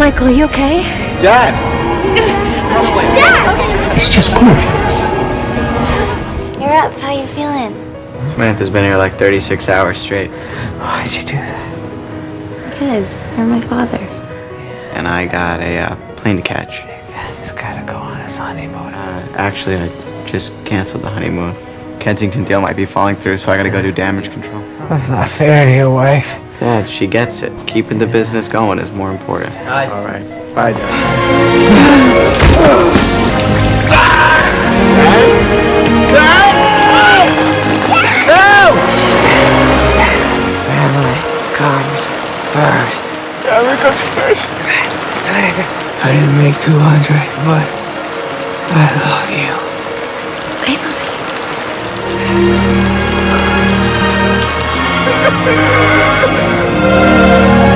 Michael, are you okay? Dad! Dad! It's just gorgeous. You're up. How you feeling? Samantha's been here like 36 hours straight. Why'd you do that? Because you're my father. And I got a plane to catch. He's gotta go on his honeymoon. Actually, I just canceled the honeymoon. Kensington deal might be falling through, so I gotta go do damage control. That's not fair to your wife. Dad, she gets it. Keeping the business going is more important. Nice. All right. Bye, Dad. Family comes first. Family comes first. I didn't make 200, but I love you. I love you.